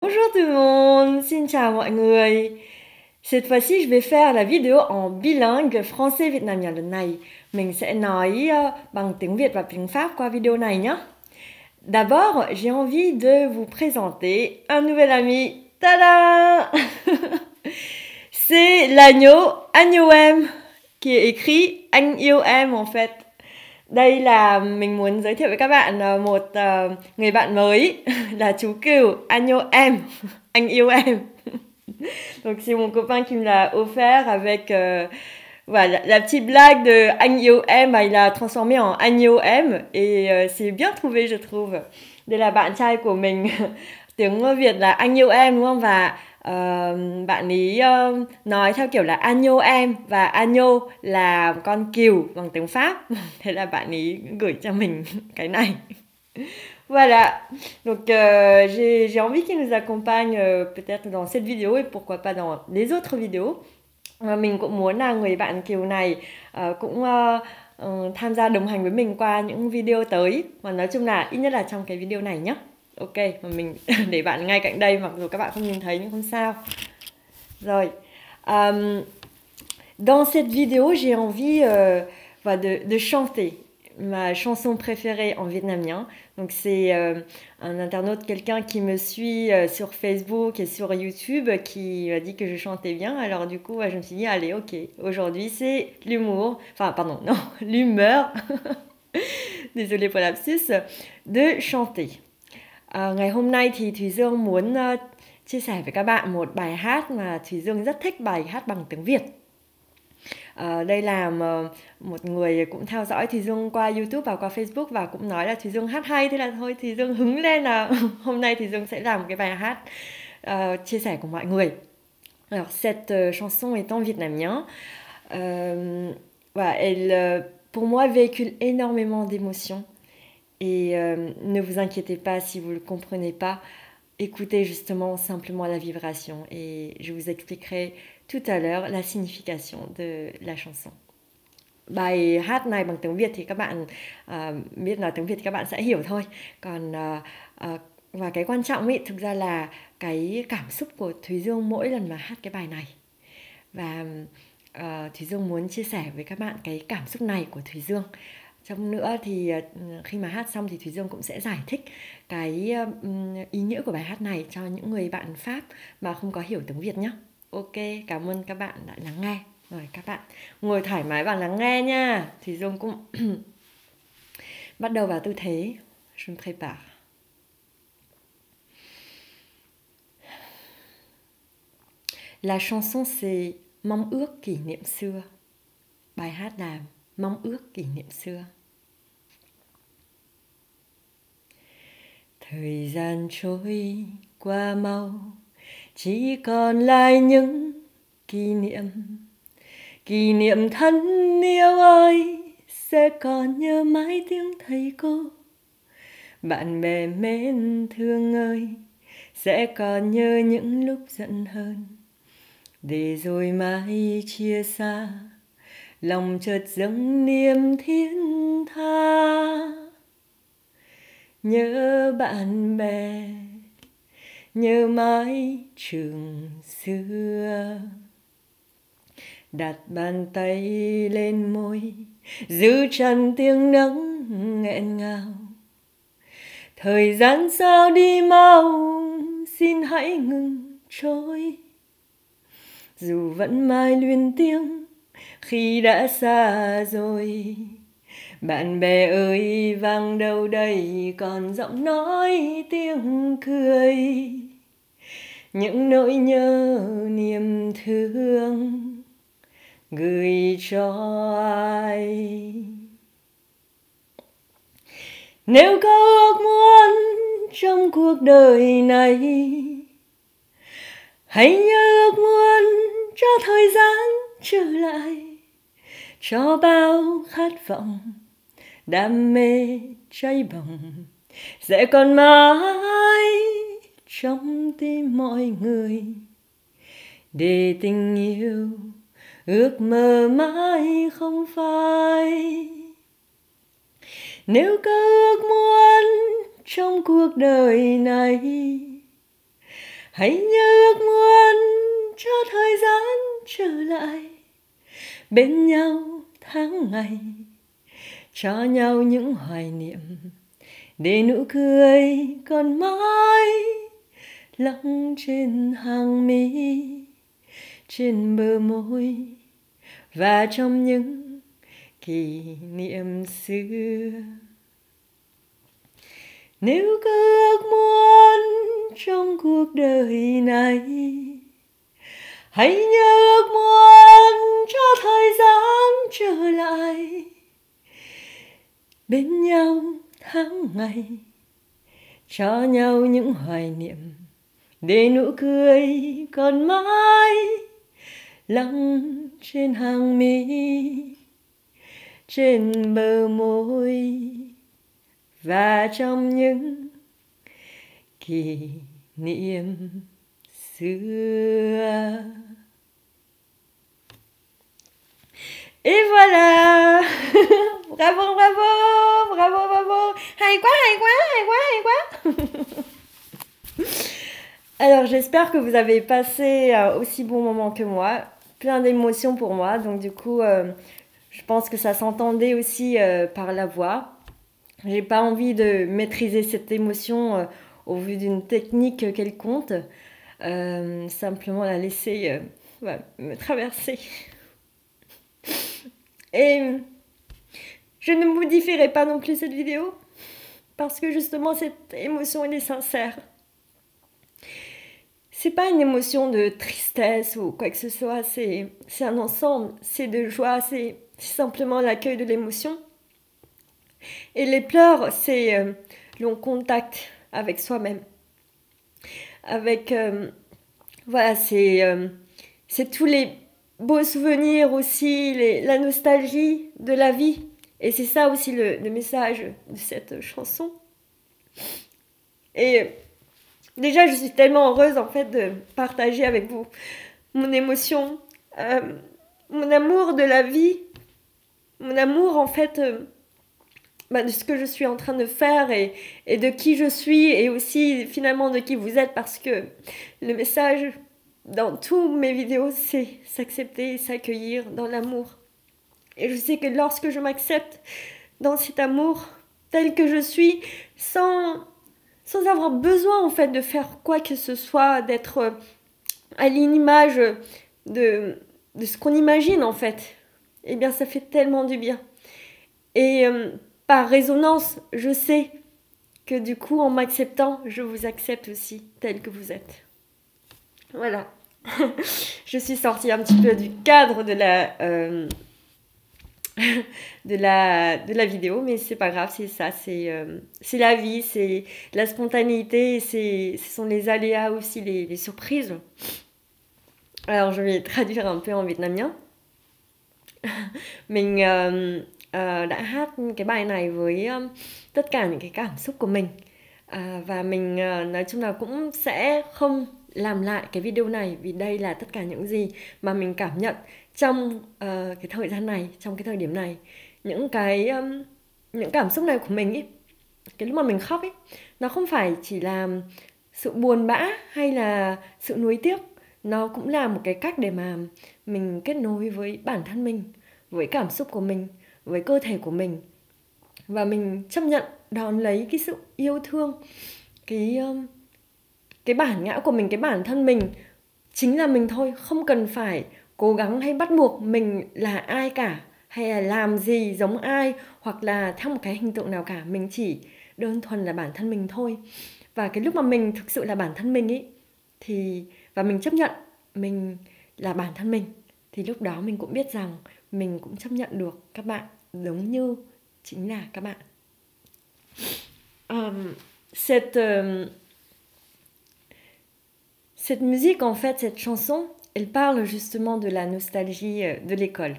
Bonjour tout le monde, xin chào mọi người. Cette fois-ci, je vais faire la vidéo en bilingue français-vietnamien. Lần này mình sẽ nói bằng tiếng Việt và tiếng Pháp qua video này nhé. D'abord, j'ai envie de vous présenter un nouvel ami. Tada! C'est l'agneau, agneau em, qui est écrit anh yêu em en fait. Đây là mình muốn giới thiệu với các bạn một người bạn mới là chú cừu Agneau em, anh yêu em. Donc c'est mon copain qui me l'a offert avec voilà, la petite blague de anh yêu em, il a transformé en agneau em et c'est bien trouvé je trouve. Đây là bạn trai của mình, tiếng Việt là anh yêu em đúng không? Và bạn ấy nói theo kiểu là agneau em và agneau là con cừu bằng tiếng Pháp. Thế là bạn ấy gửi cho mình cái này. Voilà, donc j'ai envie qu'il nous accompagne peut-être dans cette vidéo et pourquoi pas dans les autres vidéos. Mình cũng muốn là người bạn kiều này cũng tham gia đồng hành với mình qua những video tới. Và nói chung là ít nhất là trong cái video này nhé. Ok, mà mình để bạn ngay cạnh đây mặc dù các bạn không nhìn thấy nhưng không sao. Rồi, dans cette vidéo, j'ai envie de chanter ma chanson préférée en vietnamien. Donc c'est un internaute, quelqu'un qui me suit sur Facebook et sur YouTube qui m'a dit que je chantais bien. Alors du coup, je me suis dit, allez, ok, aujourd'hui c'est l'humour, enfin pardon, non, l'humeur, désolée pour lapsus, de chanter. Ngày hôm nay thì Thùy Dương muốn chia sẻ với các bạn một bài hát mà Thùy Dương rất thích, bài hát bằng tiếng Việt. Đây là một người cũng theo dõi Thùy Dương qua YouTube và qua Facebook và cũng nói là Thùy Dương hát hay, thế là thôi Thùy Dương hứng lên là hôm nay Thùy Dương sẽ làm một cái bài hát chia sẻ cùng mọi người. Alors cette chanson est en vietnamien. Voilà, elle pour moi véhicule énormément d'émotions et ne vous inquiétez pas si vous ne le comprenez pas. Écoutez justement simplement la vibration et je vous expliquerai tout à l'heure la signification de la chanson. Bài hát này bằng tiếng Việt thì các bạn biết nói tiếng Việt thì các bạn sẽ hiểu thôi. Còn và cái quan trọng ý, thực ra là cái cảm xúc của Thùy Dương mỗi lần mà hát cái bài này. Và Thùy Dương muốn chia sẻ với các bạn cái cảm xúc này của Thùy Dương. Trong nữa thì khi mà hát xong thì Thùy Dương cũng sẽ giải thích cái ý nghĩa của bài hát này cho những người bạn Pháp mà không có hiểu tiếng Việt nhé. Ok, cảm ơn các bạn đã lắng nghe. Rồi các bạn ngồi thoải mái và lắng nghe nha. Thùy Dương cũng bắt đầu vào tư thế. Je me prépare. La chanson c'est Mong ước kỷ niệm xưa. Bài hát là Mong ước kỷ niệm xưa. Thời gian trôi qua mau, chỉ còn lại những kỷ niệm thân yêu ơi, sẽ còn nhớ mãi tiếng thầy cô. Bạn bè mến thương ơi, sẽ còn nhớ những lúc giận hờn. Để rồi mãi chia xa, lòng chợt dâng niềm thiên tha. Nhớ bạn bè, nhớ mãi trường xưa. Đặt bàn tay lên môi, giữ chặt tiếng nấc nghẹn ngào. Thời gian sao đi mau, xin hãy ngừng trôi. Dù vẫn mãi luyến tiếng khi đã xa rồi. Bạn bè ơi, vang đâu đây còn giọng nói tiếng cười. Những nỗi nhớ niềm thương gửi cho ai. Nếu có ước muốn trong cuộc đời này, hãy nhớ ước muốn cho thời gian trở lại, cho bao khát vọng đam mê cháy bỏng sẽ còn mãi trong tim mọi người. Để tình yêu ước mơ mãi không phai. Nếu có ước muốn trong cuộc đời này, Hãy nhớ ước muốn cho thời gian trở lại, bên nhau tháng ngày, cho nhau những hoài niệm, để nụ cười còn mãi lắng trên hàng mi, trên bờ môi và trong những kỷ niệm xưa. Nếu có ước muốn trong cuộc đời này, hãy nhớ ước muốn cho thời gian trở lại, bên nhau tháng ngày, cho nhau những hoài niệm, để nụ cười còn mãi lắng trên hàng mi, trên bờ môi và trong những kỷ niệm xưa. Et voilà. Bravo, bravo, bravo, bravo. Hay quá, hay quá, hay quá, hay quá. Alors j'espère que vous avez passé un aussi bon moment que moi, plein d'émotions pour moi, donc du coup je pense que ça s'entendait aussi par la voix. J'ai pas envie de maîtriser cette émotion au vu d'une technique quelconque, simplement la laisser me traverser. Et je ne modifierai pas non plus cette vidéo, parce que justement cette émotion elle est sincère. C'est pas une émotion de tristesse ou quoi que ce soit, c'est un ensemble, c'est de joie, c'est simplement l'accueil de l'émotion. Et les pleurs, c'est le contact avec soi-même. Avec, voilà, c'est tous les beaux souvenirs aussi, la nostalgie de la vie. Et c'est ça aussi le message de cette chanson. Et déjà, je suis tellement heureuse en fait de partager avec vous mon émotion, mon amour de la vie, mon amour en fait de ce que je suis en train de faire et de qui je suis et aussi finalement de qui vous êtes, parce que le message dans tous mes vidéos c'est s'accepter et s'accueillir dans l'amour. Et je sais que lorsque je m'accepte dans cet amour tel que je suis, sans avoir besoin en fait de faire quoi que ce soit, d'être à l'image de ce qu'on imagine en fait, eh bien ça fait tellement du bien. Et par résonance, je sais que du coup, en m'acceptant, je vous accepte aussi tel que vous êtes. Voilà. Je suis sortie un petit peu du cadre de la vidéo, mais c'est pas grave, c'est ça, c'est la vie, c'est la spontanéité, ce sont les aléas aussi, les surprises. Alors, je vais traduire un peu en vietnamien. Mình đã hát cái bài này với tất cả những cái cảm xúc của mình, và mình nói chung là cũng sẽ không làm lại cái video này, vì đây là tất cả những gì mà mình cảm nhận trong cái thời gian này, trong cái thời điểm này. Những cảm xúc này của mình ý, cái lúc mà mình khóc ý, nó không phải chỉ là sự buồn bã hay là sự nuối tiếc, nó cũng là một cái cách để mà mình kết nối với bản thân mình, với cảm xúc của mình, với cơ thể của mình, và mình chấp nhận đón lấy cái sự yêu thương, cái bản ngã của mình, cái bản thân mình chính là mình thôi, không cần phải cố gắng hay bắt buộc mình là ai cả, hay là làm gì giống ai, hoặc là theo một cái hình tượng nào cả. Mình chỉ đơn thuần là bản thân mình thôi. Và cái lúc mà mình thực sự là bản thân mình ý, và mình chấp nhận mình là bản thân mình, thì lúc đó mình cũng biết rằng mình cũng chấp nhận được các bạn giống như chính là các bạn. Cette musique, en fait, cette chanson, elle parle justement de la nostalgie de l'école.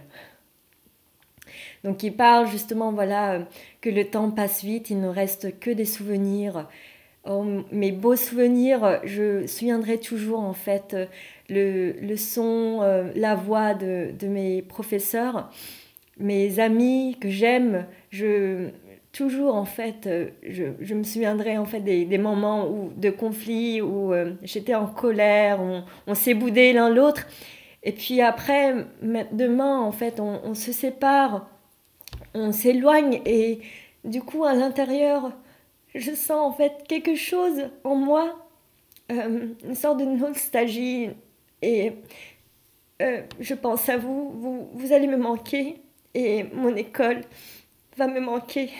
Donc il parle justement, voilà, que le temps passe vite, il ne reste que des souvenirs. Mes beaux souvenirs, je me souviendrai toujours en fait le son, la voix de mes professeurs, mes amis que j'aime, toujours en fait, je me souviendrai en fait des moments de conflit où j'étais en colère, on s'est boudé l'un l'autre. Et puis après, demain, en fait, on se sépare, on s'éloigne et du coup, à l'intérieur, je sens en fait quelque chose en moi, une sorte de nostalgie. Et je pense à vous, vous allez me manquer et mon école va me manquer.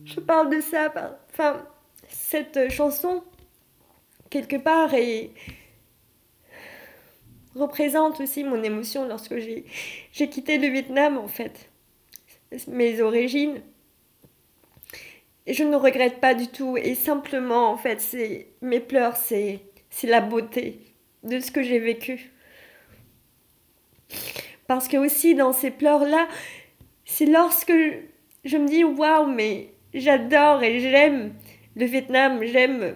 Je parle de ça, enfin, cette chanson, quelque part, représente aussi mon émotion lorsque j'ai quitté le Vietnam, en fait, mes origines. Et je ne regrette pas du tout, et simplement, en fait, mes pleurs, c'est la beauté de ce que j'ai vécu. Parce que aussi, dans ces pleurs-là, c'est lorsque je me dis, waouh, mais j'adore et j'aime le Vietnam, j'aime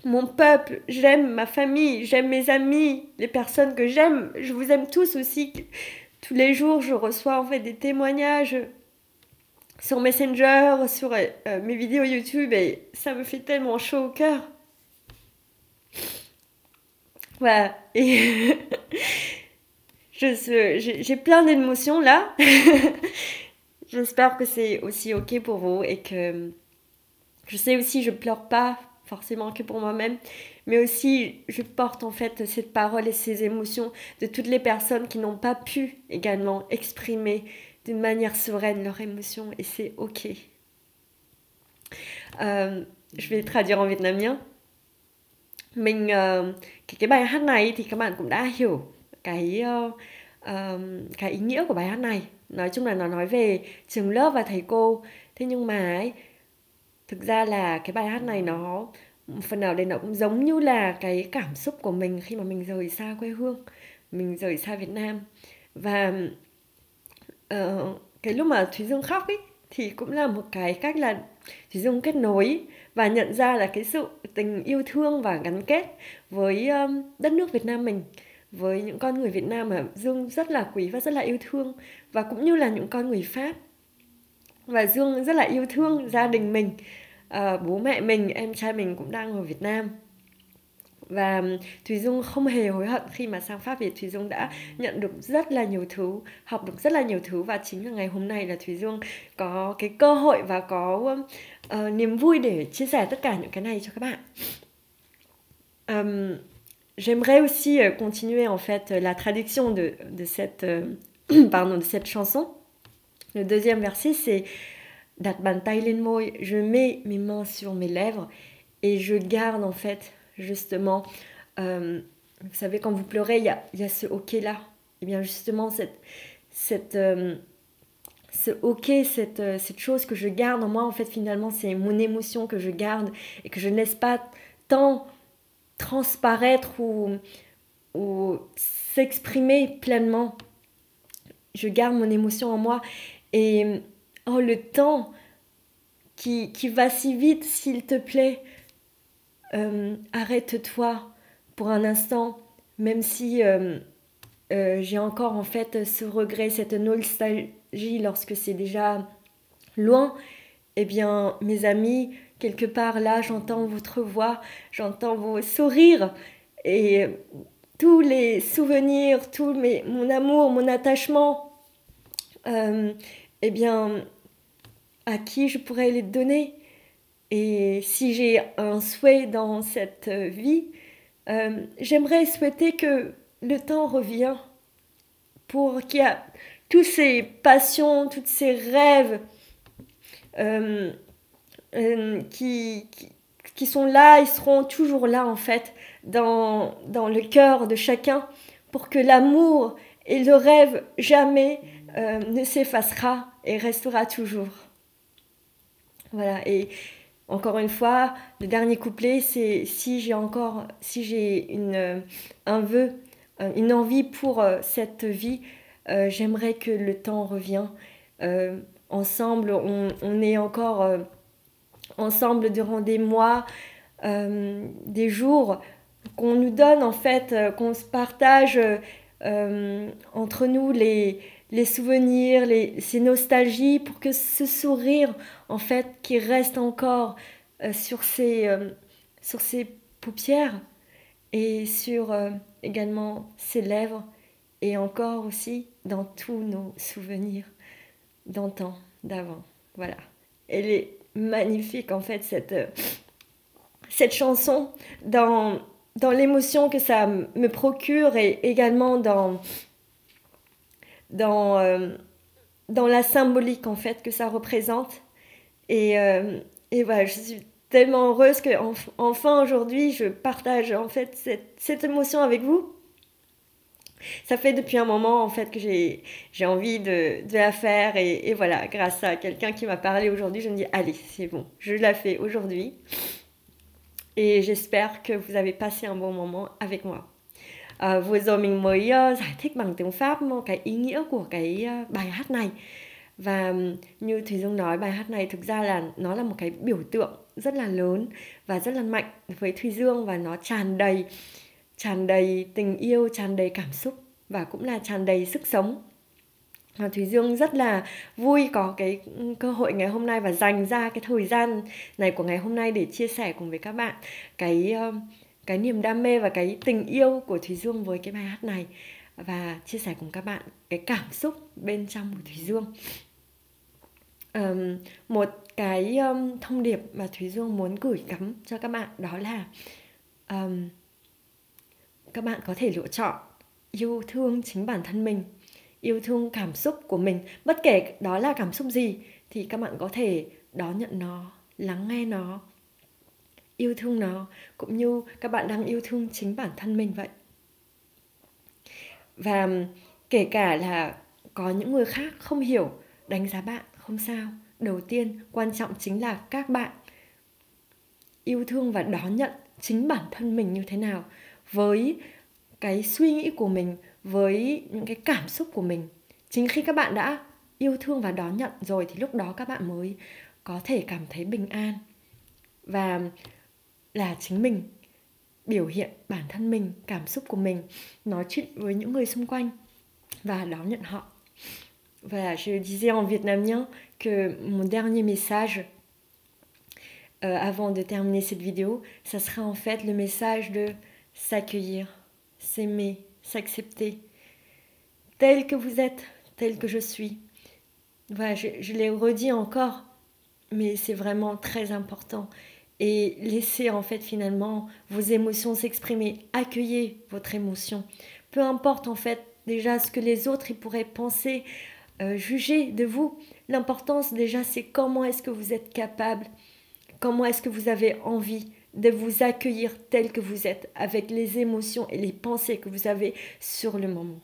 mon peuple, j'aime ma famille, j'aime mes amis, les personnes que j'aime. Je vous aime tous aussi. Tous les jours, je reçois en fait des témoignages sur Messenger, sur mes vidéos YouTube et ça me fait tellement chaud au cœur. Voilà. Et j'ai plein d'émotions là. J'espère que c'est aussi ok pour vous et que je sais aussi je pleure pas forcément que pour moi-même, mais aussi je porte en fait cette parole et ces émotions de toutes les personnes qui n'ont pas pu également exprimer d'une manière sereine leurs émotions et c'est ok. Je vais traduire en vietnamien. Mình cái bài hát này thì các bạn cũng đã hiểu cái cái ý nghĩa của bài hát này. Nói chung là nó nói về trường lớp và thầy cô. Thế nhưng mà ấy, thực ra là cái bài hát này nó phần nào đây nó cũng giống như là cái cảm xúc của mình khi mà mình rời xa quê hương, mình rời xa Việt Nam. Và cái lúc mà Thúy Dương khóc ấy thì cũng là một cái cách là Thúy Dương kết nối và nhận ra là cái sự tình yêu thương và gắn kết với đất nước Việt Nam mình, với những con người Việt Nam mà Dương rất là quý và rất là yêu thương, và cũng như là những con người Pháp. Và Dương rất là yêu thương gia đình mình, bố mẹ mình, em trai mình cũng đang ở Việt Nam. Và Thùy Dung không hề hối hận khi mà sang Pháp, vì Thùy Dung đã nhận được rất là nhiều thứ, học được rất là nhiều thứ, và chính là ngày hôm nay là Thùy Dung có cái cơ hội và có niềm vui để chia sẻ tất cả những cái này cho các bạn. J'aimerais aussi continuer en fait la traduction de cette pardon, de cette chanson. Le deuxième verset, c'est đặt bàn tay lên môi, je mets mes mains sur mes lèvres et je garde en fait justement, vous savez, quand vous pleurez, il y a ce ok là, et bien justement ce ok, cette chose que je garde en moi, en fait finalement c'est mon émotion que je garde et que je ne laisse pas tant transparaître ou s'exprimer pleinement. Je garde mon émotion en moi et oh, le temps qui va si vite, s'il te plaît, arrête-toi pour un instant, même si j'ai encore en fait ce regret, cette nostalgie lorsque c'est déjà loin. Eh bien, mes amis, quelque part là, j'entends votre voix, j'entends vos sourires et tous les souvenirs, mon amour, mon attachement, eh bien, à qui je pourrais les donner? Et si j'ai un souhait dans cette vie, j'aimerais souhaiter que le temps revienne pour qu'il y ait toutes ces passions, tous ces rêves qui sont là, ils seront toujours là en fait dans le cœur de chacun, pour que l'amour et le rêve jamais ne s'effacera et restera toujours. Voilà, et encore une fois, le dernier couplet, c'est si j'ai un vœu, une envie pour cette vie, j'aimerais que le temps revienne. Ensemble, on est encore ensemble durant des mois, des jours, qu'on nous donne en fait, qu'on se partage entre nous les souvenirs, ces nostalgies, pour que ce sourire, en fait, qui reste encore sur ses paupières et sur également ses lèvres, et encore aussi dans tous nos souvenirs d'antan, d'avant. Voilà. Elle est magnifique, en fait, cette chanson, dans l'émotion que ça me procure, et également dans la symbolique, en fait, que ça représente. Et voilà, je suis tellement heureuse que enfin aujourd'hui je partage, en fait, cette émotion avec vous. Ça fait depuis un moment, en fait, que j'ai envie de la faire, et voilà, grâce à quelqu'un qui m'a parlé aujourd'hui, je me dis allez, c'est bon, je la fais aujourd'hui, et j'espère que vous avez passé un bon moment avec moi. Vừa rồi mình mới giải thích bằng tiếng Pháp cái ý nghĩa của cái bài hát này. Và như Thùy Dương nói, bài hát này thực ra là nó là một cái biểu tượng rất là lớn và rất là mạnh với Thùy Dương, và nó tràn đầy tình yêu, tràn đầy cảm xúc, và cũng là tràn đầy sức sống. Thùy Dương rất là vui có cái cơ hội ngày hôm nay và dành ra cái thời gian này của ngày hôm nay để chia sẻ cùng với các bạn cái niềm đam mê và cái tình yêu của Thùy Dương với cái bài hát này, và chia sẻ cùng các bạn cái cảm xúc bên trong của Thùy Dương. Một cái thông điệp mà Thùy Dương muốn gửi gắm cho các bạn, đó là các bạn có thể lựa chọn yêu thương chính bản thân mình, yêu thương cảm xúc của mình, bất kể đó là cảm xúc gì, thì các bạn có thể đón nhận nó, lắng nghe nó, yêu thương nó, cũng như các bạn đang yêu thương chính bản thân mình vậy. Và kể cả là có những người khác không hiểu, đánh giá bạn, không sao. Đầu tiên, quan trọng chính là các bạn yêu thương và đón nhận chính bản thân mình như thế nào, với cái suy nghĩ của mình, với những cái cảm xúc của mình. Chính khi các bạn đã yêu thương và đón nhận rồi, thì lúc đó các bạn mới có thể cảm thấy bình an và là chính mình, biểu hiện bản thân mình, cảm xúc của mình, nói chuyện với những người xung quanh và đón nhận họ. Voilà, je disais en vietnamien que mon dernier message avant de terminer cette vidéo, ça sera en fait le message de s'accueillir, s'aimer, s'accepter tel que vous êtes, tel que je suis. Voilà, je l'ai redit encore, mais c'est vraiment très important. Et laissez en fait finalement vos émotions s'exprimer, accueillez votre émotion. Peu importe en fait déjà ce que les autres ils pourraient penser, juger de vous. L'importance déjà c'est comment est-ce que vous êtes capable, comment est-ce que vous avez envie de vous accueillir tel que vous êtes, avec les émotions et les pensées que vous avez sur le moment.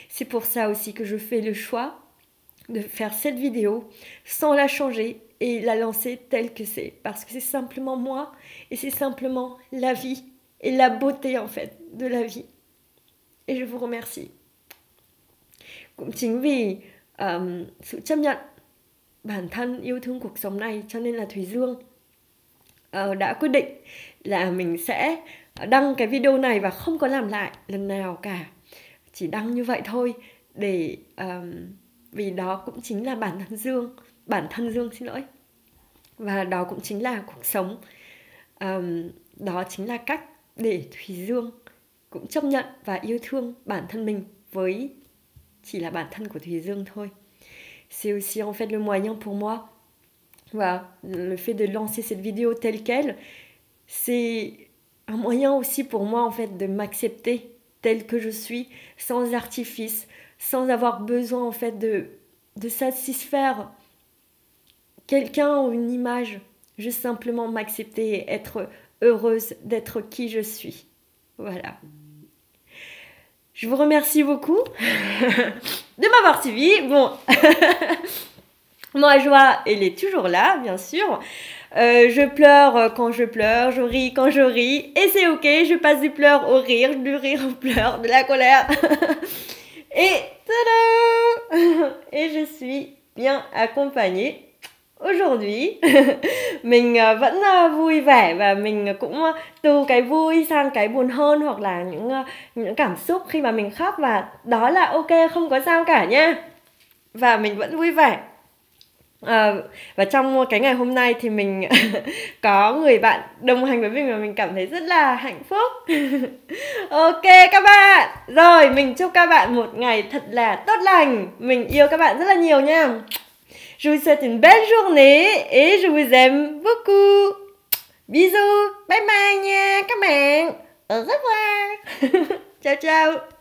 C'est pour ça aussi que je fais le choix de faire cette vidéo sans la changer et la lancer telle que c'est, parce que c'est simplement moi et c'est simplement la vie et la beauté en fait de la vie. Et je vous remercie. Cũng chính vì sự chấp nhận bản thân, yêu thương cuộc sống này, cho nên là Thùy Dương đã quyết định là mình sẽ đăng cái video này và không có làm lại lần nào cả, chỉ đăng như vậy thôi, để vì đó cũng chính là bản thân Dương xin lỗi, và đó cũng chính là cuộc sống, đó chính là cách để Thùy Dương cũng chấp nhận và yêu thương bản thân mình với chỉ là bản thân của Thùy Dương thôi. C'est aussi en fait le moyen pour moi, voilà, le fait de lancer cette vidéo telle quelle, c'est un moyen aussi pour moi en fait de m'accepter telle que je suis, sans artifice, sans avoir besoin en fait de satisfaire quelqu'un ou une image, juste simplement m'accepter et être heureuse d'être qui je suis. Voilà. Je vous remercie beaucoup de m'avoir suivi. Bon, ma joie, elle est toujours là, bien sûr. Je pleure quand je pleure, je ris quand je ris, et c'est ok, je passe du pleur au rire, du rire au pleur, de la colère. Et tada! Et je suis bien accompagnée aujourd'hui mình vẫn vui vẻ và mình cũng từ cái vui sang cái buồn hơn, hoặc là những cảm xúc khi mà mình khóc, và đó là ok, không có sao cả nha, và mình vẫn vui vẻ. Và trong cái ngày hôm nay thì mình có người bạn đồng hành với mình và mình cảm thấy rất là hạnh phúc. Ok các bạn, rồi mình chúc các bạn một ngày thật là tốt lành. Mình yêu các bạn rất là nhiều nha. Je vous souhaite une belle journée et je vous aime beaucoup. Bisous, bye bye nha các bạn. Au revoir. Ciao ciao.